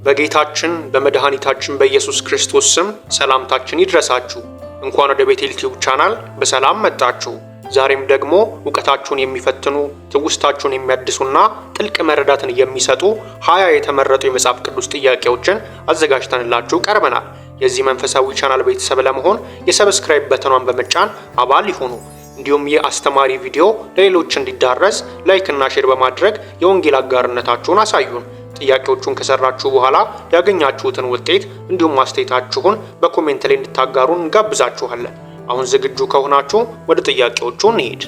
በጌታችን በመድኃኒታችን በኢየሱስ ክርስቶስ ስም ሰላምታችን ይድረሳችሁ። እንኳን ወደ ቤቴል ቲዩብ ቻናል በሰላም መጣችሁ። ዛሬም ደግሞ ዕውቀታችሁን የሚፈትኑ ትውስታችሁን የሚያድሱና ጥልቅ መረዳትን የሚሰጡ 20 የተመረጡ የመጽሐፍ ቅዱስ ጥያቄዎችን አዘጋጅተንላችሁ ቀርበናል። የዚህ መንፈሳዊ ቻናል ቤተሰብ ለመሆን የሰብስክራይብ በተኗን በመጫን አባል ይሁኑ። እንዲሁም ይህ አስተማሪ ቪዲዮ ለሌሎች እንዲዳረስ ላይክ እና ሼር በማድረግ የወንጌል አጋርነታችሁን አሳዩን። ጥያቄዎቹን ከሰራችሁ በኋላ ያገኛችሁትን ውጤት እንዲሁም አስተያየታችሁን በኮሜንት ላይ እንድታጋሩን እንጋብዛችኋለን። አሁን ዝግጁ ከሆናችሁ ወደ ጥያቄዎቹ እንሂድ።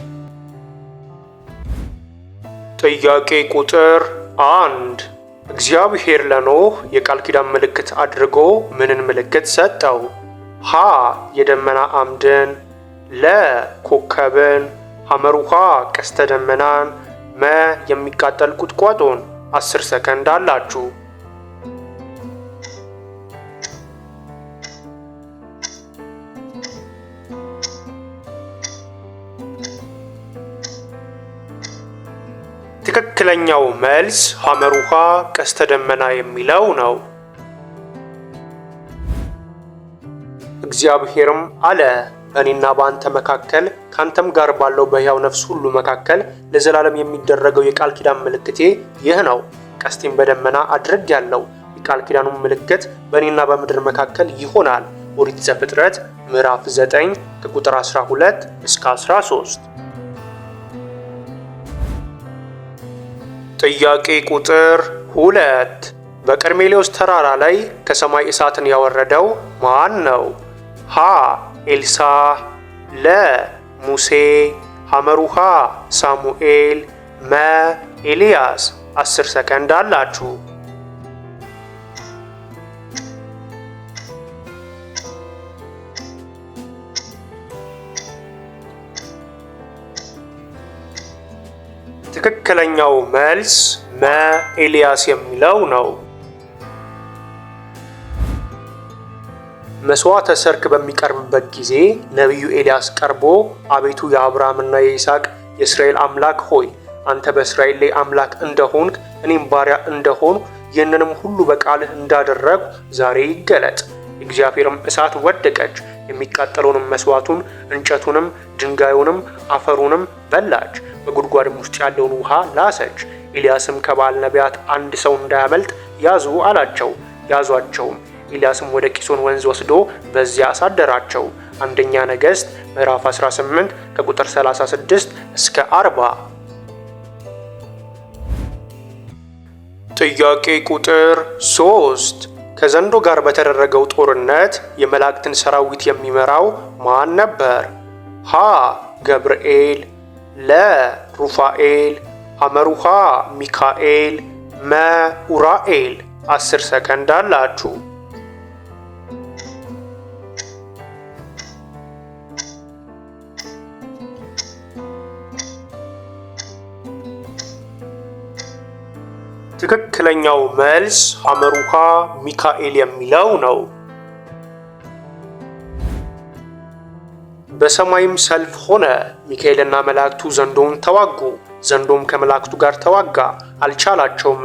ጥያቄ ቁጥር 1 እግዚአብሔር ለኖህ የቃል ኪዳን ምልክት አድርጎ ምንን ምልክት ሰጠው? ሀ የደመና አምድን፣ ለ ኮከብን፣ ሐመሩሃ ቀስተ ደመናን፣ መ የሚቃጠል ቁጥቋጦን። 10 ሰከንድ አላችሁ። ትክክለኛው መልስ ሐመሩሃ ቀስተ ደመና የሚለው ነው። እግዚአብሔርም አለ እኔና በአንተ መካከል ካንተም ጋር ባለው በሕያው ነፍስ ሁሉ መካከል ለዘላለም የሚደረገው የቃል ኪዳን ምልክቴ ይህ ነው። ቀስቴን በደመና አድርጌአለሁ። የቃል ኪዳኑን ምልክት በእኔና በምድር መካከል ይሆናል። ኦሪት ዘፍጥረት ምዕራፍ 9 ከቁጥር 12 እስከ 13። ጥያቄ ቁጥር 2 በቀርሜሎስ ተራራ ላይ ከሰማይ እሳትን ያወረደው ማን ነው? ሀ ኤልሳዕ፣ ለ ሙሴ፣ ሐመሩሃ ሳሙኤል፣ መ ኤልያስ። 10 ሰከንድ አላችሁ። ትክክለኛው መልስ መ ኤልያስ የሚለው ነው። መስዋዕተ ሰርክ በሚቀርብበት ጊዜ ነቢዩ ኤልያስ ቀርቦ አቤቱ የአብርሃምና የይስሐቅ የእስራኤል አምላክ ሆይ አንተ በእስራኤል ላይ አምላክ እንደሆንክ እኔም ባሪያ እንደሆኑ ይህንንም ሁሉ በቃልህ እንዳደረጉ ዛሬ ይገለጥ። የእግዚአብሔርም እሳት ወደቀች፣ የሚቃጠለውንም መስዋዕቱን፣ እንጨቱንም፣ ድንጋዩንም፣ አፈሩንም በላች፣ በጉድጓድም ውስጥ ያለውን ውሃ ላሰች። ኤልያስም ከበዓል ነቢያት አንድ ሰው እንዳያመልጥ ያዙ አላቸው። ያዟቸውም። ኤልያስም ወደ ቂሶን ወንዝ ወስዶ በዚያ አሳደራቸው። አንደኛ ነገሥት ምዕራፍ 18 ከቁጥር 36 እስከ 40። ጥያቄ ቁጥር 3 ከዘንዶ ጋር በተደረገው ጦርነት የመላእክትን ሰራዊት የሚመራው ማን ነበር? ሀ ገብርኤል፣ ለ ሩፋኤል፣ ሐመሩሃ ሚካኤል፣ መ ኡራኤል። 10 ሰከንድ አላችሁ። ትክክለኛው መልስ ሐመሩሃ ሚካኤል የሚለው ነው። በሰማይም ሰልፍ ሆነ፣ ሚካኤልና መላእክቱ ዘንዶውን ተዋጉ። ዘንዶም ከመላእክቱ ጋር ተዋጋ፣ አልቻላቸውም።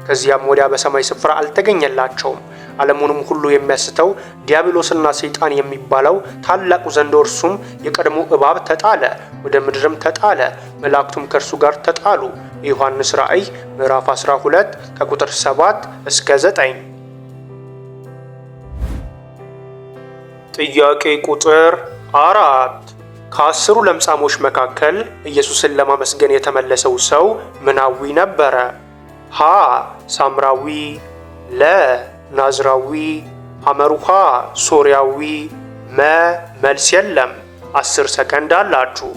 ከዚያም ወዲያ በሰማይ ስፍራ አልተገኘላቸውም። ዓለሙንም ሁሉ የሚያስተው ዲያብሎስና ሰይጣን የሚባለው ታላቁ ዘንዶ እርሱም የቀድሞ እባብ ተጣለ፣ ወደ ምድርም ተጣለ፣ መላእክቱም ከእርሱ ጋር ተጣሉ። የዮሐንስ ራእይ ምዕራፍ 12 ከቁጥር 7 እስከ 9። ጥያቄ ቁጥር 4 ከ10 ለምጻሞች መካከል ኢየሱስን ለማመስገን የተመለሰው ሰው ምናዊ ነበረ? ሀ ሳምራዊ፣ ለ ናዝራዊ፣ ሐመሩሃ ሶርያዊ፣ መ መልስ የለም። 10 ሰከንድ አላችሁ።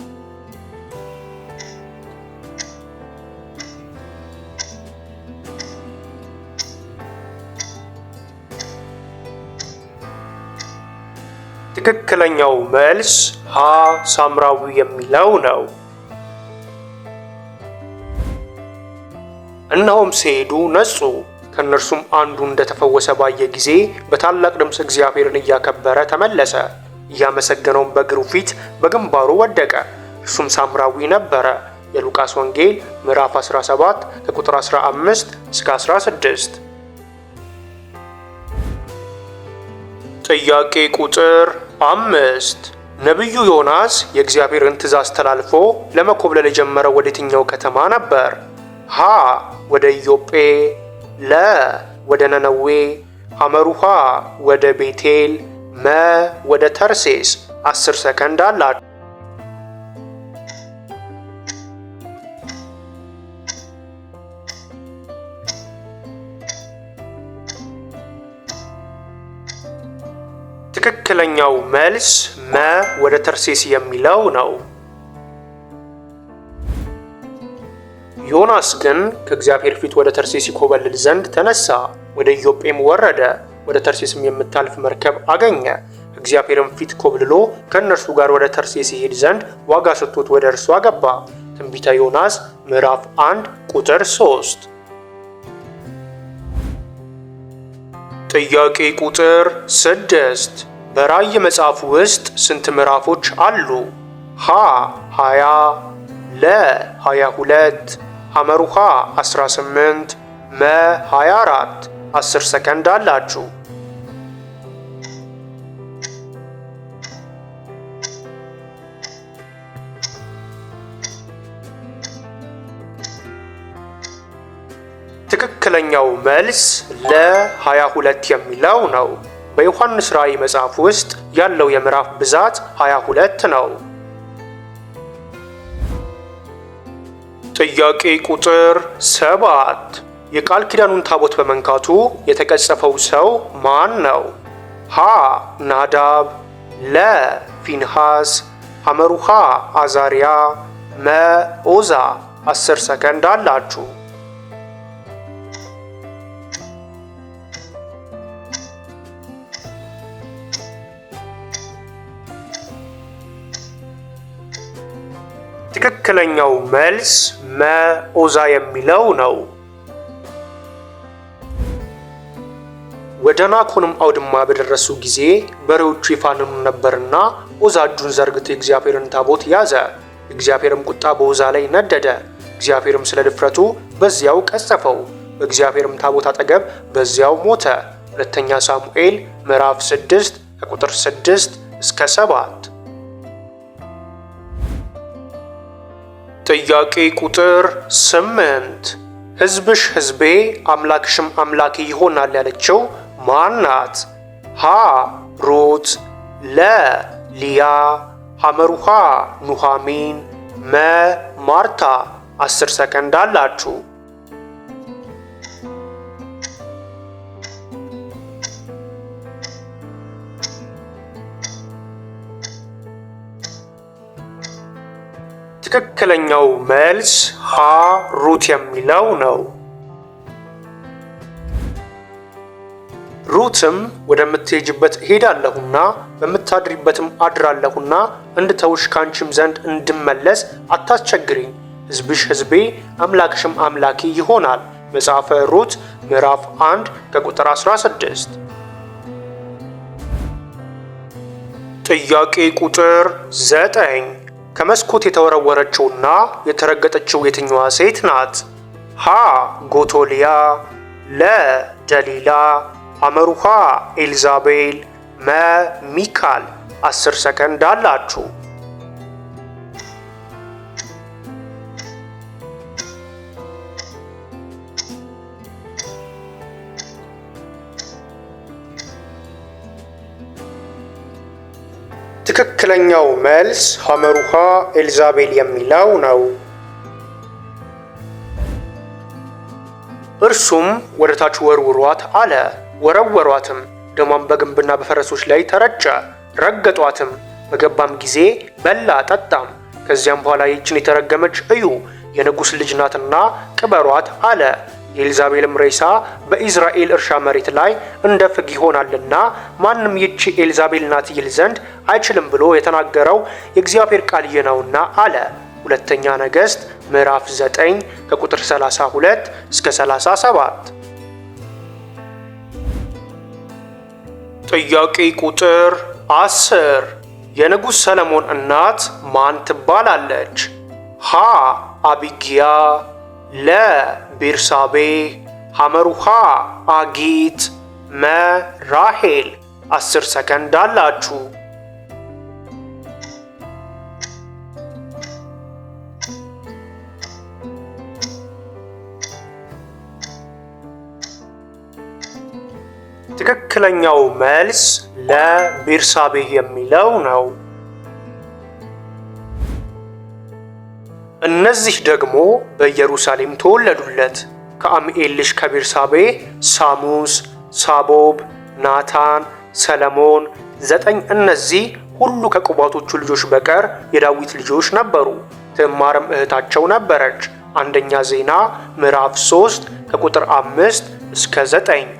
ትክክለኛው መልስ ሀ ሳምራዊ የሚለው ነው። እነሆም ሲሄዱ ነጹ። ከእነርሱም አንዱ እንደተፈወሰ ባየ ጊዜ በታላቅ ድምፅ እግዚአብሔርን እያከበረ ተመለሰ። እያመሰገነውም በእግሩ ፊት በግንባሩ ወደቀ። እርሱም ሳምራዊ ነበረ። የሉቃስ ወንጌል ምዕራፍ 17 ከቁጥር 15 እስከ 16። ጥያቄ ቁጥር 5 ነቢዩ ዮናስ የእግዚአብሔርን ትእዛዝ ተላልፎ ለመኮብለል የጀመረው ወደ የትኛው ከተማ ነበር? ሀ ወደ ኢዮጴ፣ ለ ወደ ነነዌ፣ ሐመሩሃ ወደ ቤቴል፣ መ ወደ ተርሴስ። 10 ሰከንድ አላችሁ። ትክክለኛው መልስ መ ወደ ተርሴስ የሚለው ነው። ዮናስ ግን ከእግዚአብሔር ፊት ወደ ተርሴስ ይኮበልል ዘንድ ተነሳ። ወደ ኢዮጴም ወረደ። ወደ ተርሴስም የምታልፍ መርከብ አገኘ። እግዚአብሔርም ፊት ኮብልሎ ከእነርሱ ጋር ወደ ተርሴስ ይሄድ ዘንድ ዋጋ ሰጥቶት ወደ እርሱ አገባ። ትንቢተ ዮናስ ምዕራፍ 1 ቁጥር 3። ጥያቄ ቁጥር 6 በራእይ መጽሐፍ ውስጥ ስንት ምዕራፎች አሉ? ሀ 20፣ ለ 22፣ ሐመሩሃ 18፣ መ 24። 10 ሰከንድ አላችሁ። ትክክለኛው መልስ ለ 22 የሚለው ነው። በዮሐንስ ራእይ መጽሐፍ ውስጥ ያለው የምዕራፍ ብዛት 22 ነው። ጥያቄ ቁጥር 7 የቃል ኪዳኑን ታቦት በመንካቱ የተቀጸፈው ሰው ማን ነው? ሀ ናዳብ፣ ለ ፊንሃስ፣ ሐመሩሃ አዛሪያ፣ መ ኦዛ። 10 ሰከንድ አላችሁ። ትክክለኛው መልስ መ ኦዛ የሚለው ነው። ወደ ናኮንም አውድማ በደረሱ ጊዜ በሬዎቹ ይፋንኑ ነበርና ኦዛ እጁን ዘርግቶ የእግዚአብሔርን ታቦት ያዘ። የእግዚአብሔርም ቁጣ በኦዛ ላይ ነደደ። እግዚአብሔርም ስለ ድፍረቱ በዚያው ቀጸፈው። በእግዚአብሔርም ታቦት አጠገብ በዚያው ሞተ። ሁለተኛ ሳሙኤል ምዕራፍ 6 ከቁጥር 6 እስከ 7። ጥያቄ ቁጥር 8 ሕዝብሽ ሕዝቤ አምላክሽም አምላኬ ይሆናል ያለችው ማን ናት? ሀ ሩት፣ ለ ሊያ፣ ሐመሩሃ ኑሃሚን፣ መ ማርታ። 10 ሰከንድ አላችሁ። ትክክለኛው መልስ ሀ ሩት የሚለው ነው። ሩትም ወደምትሄጅበት እሄዳለሁና በምታድሪበትም አድራለሁና እንድተውሽ ካንቺም ዘንድ እንድመለስ አታስቸግሪኝ፣ ሕዝብሽ ሕዝቤ አምላክሽም አምላኬ ይሆናል። መጽሐፈ ሩት ምዕራፍ 1 ከቁጥር 16። ጥያቄ ቁጥር 9 ከመስኮት የተወረወረችውና የተረገጠችው የትኛዋ ሴት ናት? ሀ ጎቶሊያ፣ ለ ደሊላ፣ ሐመሩሃ ኤልዛቤል፣ መ ሚካል። 10 ሰከንድ አላችሁ። ትክክለኛው መልስ ሐመሩሃ ኤልዛቤል የሚለው ነው። እርሱም ወደ ታች ወርውሯት አለ። ወረወሯትም፣ ደሟም በግንብና በፈረሶች ላይ ተረጨ። ረገጧትም፣ በገባም ጊዜ በላ ጠጣም። ከዚያም በኋላ ይህችን የተረገመች እዩ የንጉሥ ልጅ ናትና ቅበሯት አለ። የኤልዛቤልም ሬሳ በኢዝራኤል እርሻ መሬት ላይ እንደ ፍግ ይሆናልና ማንም ይቺ ኤልዛቤል ናት ይል ዘንድ አይችልም ብሎ የተናገረው የእግዚአብሔር ቃል ይህ ነውና አለ። ሁለተኛ ነገሥት ምዕራፍ 9 ከቁጥር 32 እስከ 37። ጥያቄ ቁጥር 10 የንጉሥ ሰለሞን እናት ማን ትባላለች? ሀ አቢግያ፣ ለ ቤርሳቤ፣ ሐመሩሃ አጊት፣ መ ራሄል። 10 ሰከንድ አላችሁ። ትክክለኛው መልስ ለቤርሳቤህ የሚለው ነው። እነዚህ ደግሞ በኢየሩሳሌም ተወለዱለት። ከአምኤል ልጅ ከቤርሳቤህ ሳሙስ፣ ሳቦብ፣ ናታን፣ ሰለሞን 9። እነዚህ ሁሉ ከቁባቶቹ ልጆች በቀር የዳዊት ልጆች ነበሩ። ትዕማርም እህታቸው ነበረች። አንደኛ ዜና ምዕራፍ 3 ከቁጥር 5 እስከ 9።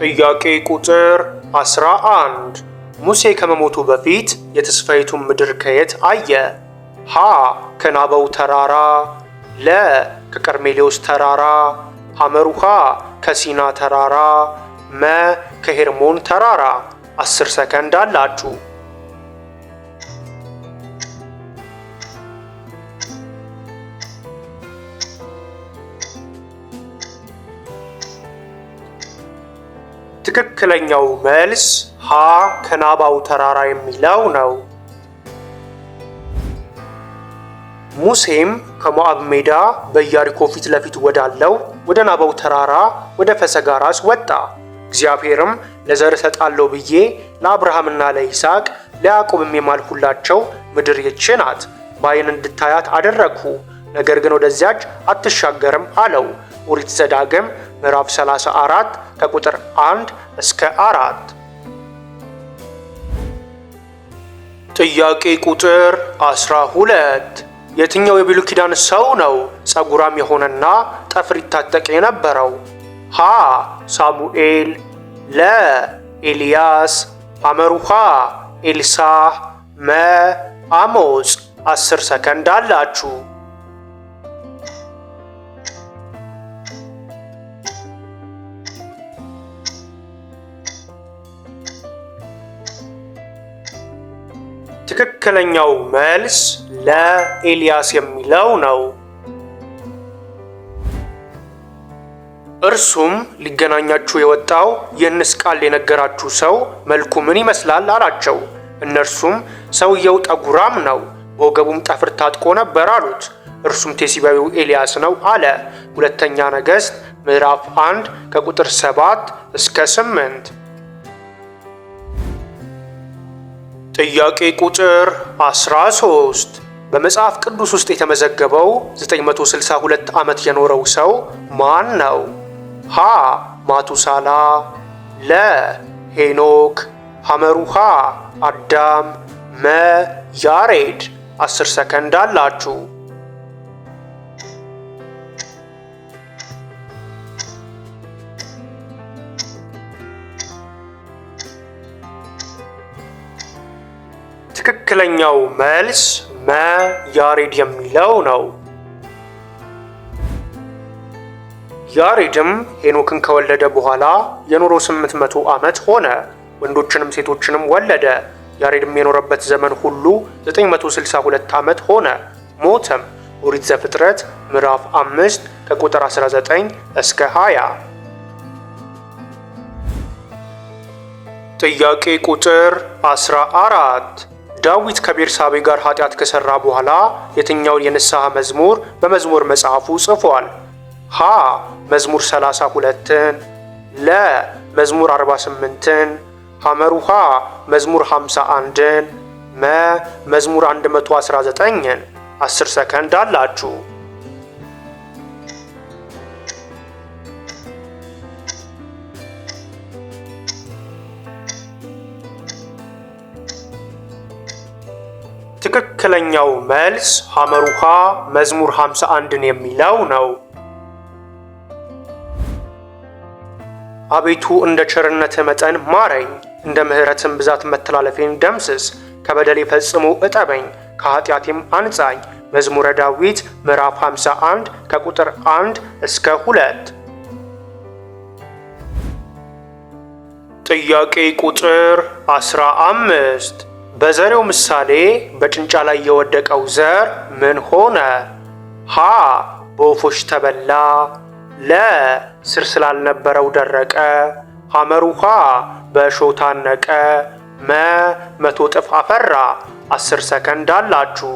ጥያቄ ቁጥር 11 ሙሴ ከመሞቱ በፊት የተስፋይቱን ምድር ከየት አየ? ሀ ከናበው ተራራ፣ ለ ከቀርሜሌዎስ ተራራ፣ ሐመሩሃ ከሲና ተራራ፣ መ ከሄርሞን ተራራ። 10 ሰከንድ አላችሁ። ትክክለኛው መልስ ሀ ከናባው ተራራ የሚለው ነው። ሙሴም ከሞዓብ ሜዳ በኢያሪኮ ፊት ለፊት ወዳለው ወደ ናባው ተራራ ወደ ፈሰጋ ራስ ወጣ። እግዚአብሔርም ለዘር እሰጣለሁ ብዬ ለአብርሃምና ለይስሐቅ ለያዕቆብም የማልሁላቸው ምድር ይህች ናት፣ በዓይን እንድታያት አደረግሁ፣ ነገር ግን ወደዚያች አትሻገርም አለው። ኦሪት ዘዳግም ምዕራፍ 34 ከቁጥር 1 እስከ 4። ጥያቄ ቁጥር 12 የትኛው የብሉይ ኪዳን ሰው ነው ጸጉራም የሆነና ጠፍር ይታጠቅ የነበረው? ሀ ሳሙኤል፣ ለ ኤልያስ፣ ሐመሩሃ ኤልሳዕ፣ መ አሞጽ። 10 ሰከንድ አላችሁ። ትክክለኛው መልስ ለኤልያስ የሚለው ነው። እርሱም ሊገናኛችሁ የወጣው ይህንስ ቃል የነገራችሁ ሰው መልኩ ምን ይመስላል አላቸው። እነርሱም ሰውየው ጠጉራም ነው፣ በወገቡም ጠፍር ታጥቆ ነበር አሉት። እርሱም ቴስቢያዊው ኤልያስ ነው አለ። ሁለተኛ ነገሥት ምዕራፍ 1 ከቁጥር 7 እስከ 8። ጥያቄ ቁጥር 13 በመጽሐፍ ቅዱስ ውስጥ የተመዘገበው 962 ዓመት የኖረው ሰው ማን ነው? ሀ ማቱሳላ፣ ለ ሄኖክ፣ ሐመሩሃ አዳም፣ መ ያሬድ። 10 ሰከንድ አላችሁ። ትክክለኛው መልስ መ ያሬድ የሚለው ነው። ያሬድም ሄኖክን ከወለደ በኋላ የኖረው 800 ዓመት ሆነ። ወንዶችንም ሴቶችንም ወለደ። ያሬድም የኖረበት ዘመን ሁሉ 962 ዓመት ሆነ፣ ሞተም። ኦሪት ዘፍጥረት ምዕራፍ 5 ከቁጥር 19 እስከ 20። ጥያቄ ቁጥር 14 ዳዊት ከቤርሳቤ ጋር ኃጢአት ከሰራ በኋላ የትኛውን የንስሐ መዝሙር በመዝሙር መጽሐፉ ጽፏል? ሀ መዝሙር 32ን፣ ለ መዝሙር 48ን፣ ሐመሩሃ መዝሙር 51ን፣ መ መዝሙር 119ን። 10 ሰከንድ አላችሁ። ትክክለኛው መልስ ሐመሩሃ መዝሙር 51ን የሚለው ነው። አቤቱ እንደ ቸርነትህ መጠን ማረኝ፣ እንደ ምሕረትም ብዛት መተላለፌን ደምስስ። ከበደሌ ፈጽሞ እጠበኝ፣ ከኃጢአቴም አንጻኝ። መዝሙረ ዳዊት ምዕራፍ 51 ከቁጥር 1 እስከ 2። ጥያቄ ቁጥር 15 በዘሬው ምሳሌ በጭንጫ ላይ የወደቀው ዘር ምን ሆነ? ሀ በወፎች ተበላ፣ ለ ስር ስላልነበረው ደረቀ። ሐመሩሃ በእሾህ ታነቀ። መ 100 እጥፍ አፈራ። 10 ሰከንድ አላችሁ።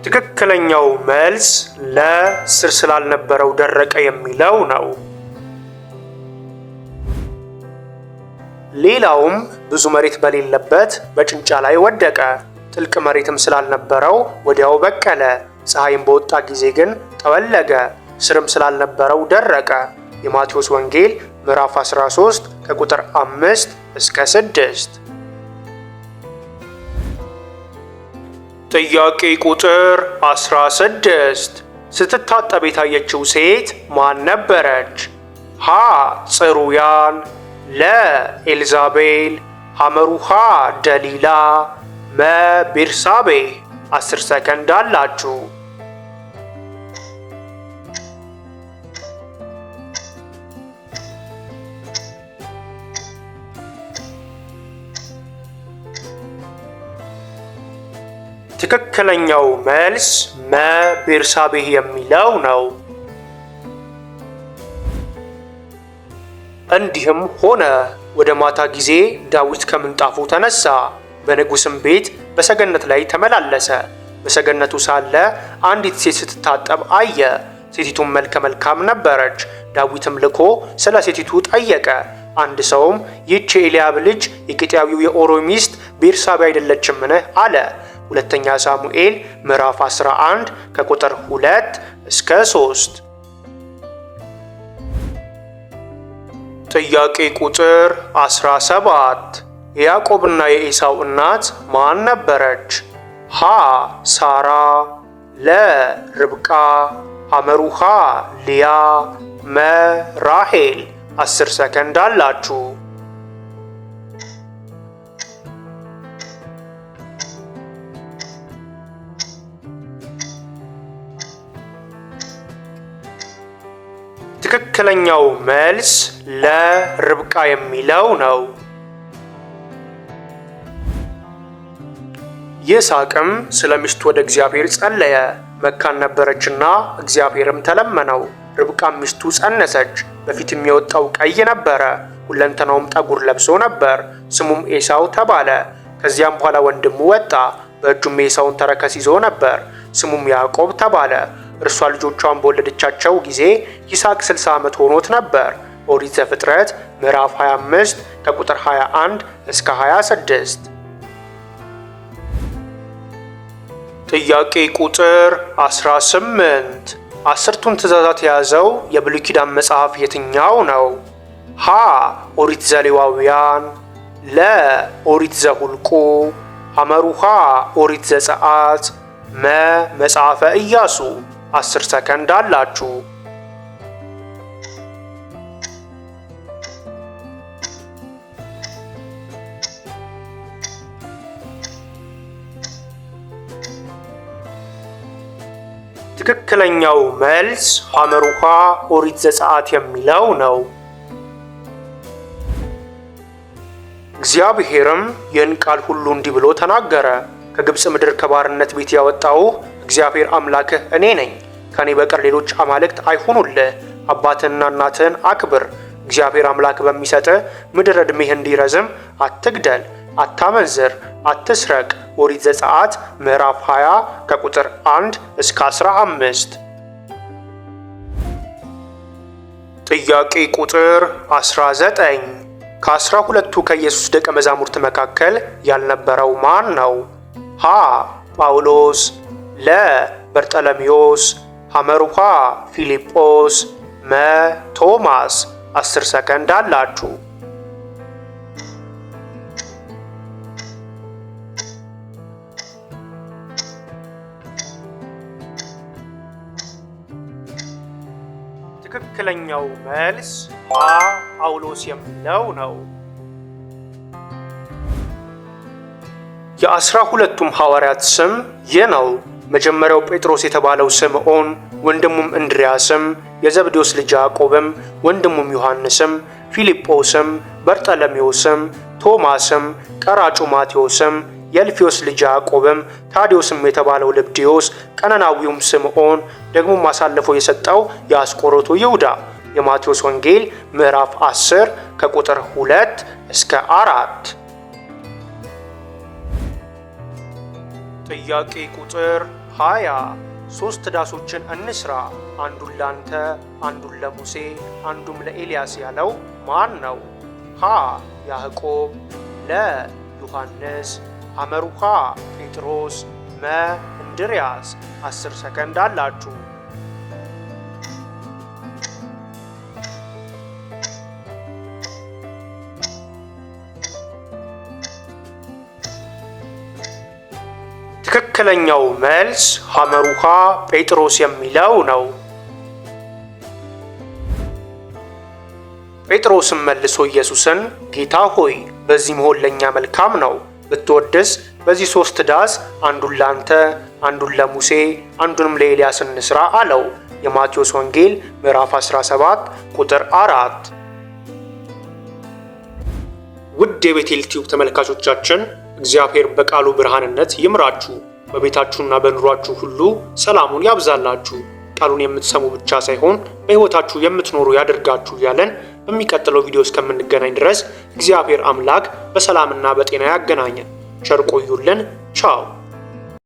ትክክለኛው መልስ ለ ስር ስላልነበረው ደረቀ የሚለው ነው። ሌላውም ብዙ መሬት በሌለበት በጭንጫ ላይ ወደቀ። ጥልቅ መሬትም ስላልነበረው ወዲያው በቀለ። ፀሐይም በወጣ ጊዜ ግን ጠወለገ። ስርም ስላልነበረው ደረቀ። የማቴዎስ ወንጌል ምዕራፍ 13 ከቁጥር 5 እስከ 6። ጥያቄ ቁጥር 16 ስትታጠብ የታየችው ሴት ማን ነበረች? ሀ ጽሩያን፣ ለ ኤልዛቤል፣ ሐመሩሃ ደሊላ፣ መ ቤርሳቤ። 10 ሰከንድ አላችሁ። ትክክለኛው መልስ መ ቤርሳቤህ የሚለው ነው። እንዲህም ሆነ ወደ ማታ ጊዜ ዳዊት ከምንጣፉ ተነሳ፣ በንጉሥም ቤት በሰገነት ላይ ተመላለሰ። በሰገነቱ ሳለ አንዲት ሴት ስትታጠብ አየ። ሴቲቱም መልከ መልካም ነበረች። ዳዊትም ልኮ ስለ ሴቲቱ ጠየቀ። አንድ ሰውም ይህች የኤልያብ ልጅ የኬጢያዊው የኦርዮ ሚስት ቤርሳቤ አይደለችምን? አለ። ሁለተኛ ሳሙኤል ምዕራፍ 11 ከቁጥር 2 እስከ 3። ጥያቄ ቁጥር 17 የያዕቆብና የኤሳው እናት ማን ነበረች? ሀ ሳራ፣ ለ ርብቃ፣ ሐመሩሃ ልያ፣ መ ራሄል። 10 ሰከንድ አላችሁ። ትክክለኛው መልስ ለርብቃ የሚለው ነው። ይስሐቅም ስለ ሚስቱ ወደ እግዚአብሔር ጸለየ። መካን ነበረችና እግዚአብሔርም ተለመነው። ርብቃም ሚስቱ ጸነሰች። በፊትም የወጣው ቀይ ነበረ፣ ሁለንተናውም ጠጉር ለብሶ ነበር። ስሙም ኤሳው ተባለ። ከዚያም በኋላ ወንድሙ ወጣ፣ በእጁም የኤሳውን ተረከዝ ይዞ ነበር። ስሙም ያዕቆብ ተባለ። እርሷ ልጆቿን በወለደቻቸው ጊዜ ይስሐቅ 60 ዓመት ሆኖት ነበር። ኦሪት ዘፍጥረት ምዕራፍ 25 ከቁጥር 21 እስከ 26። ጥያቄ ቁጥር 18 10ቱን ትእዛዛት የያዘው የብሉይ ኪዳን መጽሐፍ የትኛው ነው? ሀ ኦሪት ዘሌዋውያን፣ ለ ኦሪት ዘሁልቁ፣ ሐመሩሃ ኦሪት ዘጸአት፣ መ መጽሐፈ ኢያሱ። 10 ሰከንድ አላችሁ። ትክክለኛው መልስ ሐመሩሃ ኦሪት ዘጸአት የሚለው ነው። እግዚአብሔርም ይህን ቃል ሁሉ እንዲህ ብሎ ተናገረ። ከግብፅ ምድር ከባርነት ቤት ያወጣሁህ እግዚአብሔር አምላክህ እኔ ነኝ። ከኔ በቀር ሌሎች አማልክት አይሁኑልህ። አባትህንና እናትህን አክብር። እግዚአብሔር አምላክ በሚሰጥህ ምድር ዕድሜህ እንዲረዝም አትግደል፣ አታመንዝር፣ አትስረቅ። ኦሪት ዘጸአት ምዕራፍ 20 ከቁጥር 1 እስከ 15። ጥያቄ ቁጥር 19 ከ12ቱ ከኢየሱስ ደቀ መዛሙርት መካከል ያልነበረው ማን ነው? ሀ ጳውሎስ፣ ለ በርጠለሚዮስ፣ ሐመሩሃ ፊልጶስ፣ መ ቶማስ። 10 ሰከንድ አላችሁ። ትክክለኛው መልስ ሀ ጳውሎስ የሚለው ነው። የ12ቱም ሐዋርያት ስም ይህ ነው። መጀመሪያው ጴጥሮስ የተባለው ስምዖን፣ ወንድሙም እንድርያስም፣ የዘብዴዎስ ልጅ ያዕቆብም፣ ወንድሙም ዮሐንስም፣ ፊልጶስም፣ በርጠለሜዎስም፣ ቶማስም፣ ቀራጩ ማቴዎስም፣ የእልፍዮስ ልጅ ያዕቆብም፣ ታዲዮስም የተባለው ልብድዮስ፣ ቀነናዊውም ስምዖን፣ ደግሞም አሳልፎ የሰጠው የአስቆሮቱ ይሁዳ። የማቴዎስ ወንጌል ምዕራፍ 10 ከቁጥር 2 እስከ 4። ጥያቄ ቁጥር 20 ሶስት ዳሶችን እንስራ፣ አንዱን ላንተ፣ አንዱን ለሙሴ፣ አንዱም ለኤልያስ ያለው ማን ነው? ሀ ያዕቆብ፣ ለ ዮሐንስ፣ ሐመሩሃ ጴጥሮስ፣ መ እንድርያስ። 10 ሰከንድ አላችሁ። ትክክለኛው መልስ ሐመሩሃ ጴጥሮስ የሚለው ነው። ጴጥሮስም መልሶ ኢየሱስን ጌታ ሆይ በዚህ መሆን ለእኛ መልካም ነው፣ ብትወድስ በዚህ 3 ዳስ አንዱን ላንተ፣ አንዱን ለሙሴ፣ አንዱንም ለኤልያስ እንስራ አለው። የማቴዎስ ወንጌል ምዕራፍ 17 ቁጥር 4። ውድ የቤቴል ቲዩብ ተመልካቾቻችን እግዚአብሔር በቃሉ ብርሃንነት ይምራችሁ፣ በቤታችሁና በኑሯችሁ ሁሉ ሰላሙን ያብዛላችሁ፣ ቃሉን የምትሰሙ ብቻ ሳይሆን በሕይወታችሁ የምትኖሩ ያደርጋችሁ እያለን በሚቀጥለው ቪዲዮ እስከምንገናኝ ድረስ እግዚአብሔር አምላክ በሰላምና በጤና ያገናኘን። ቸር ቆዩልን። ቻው።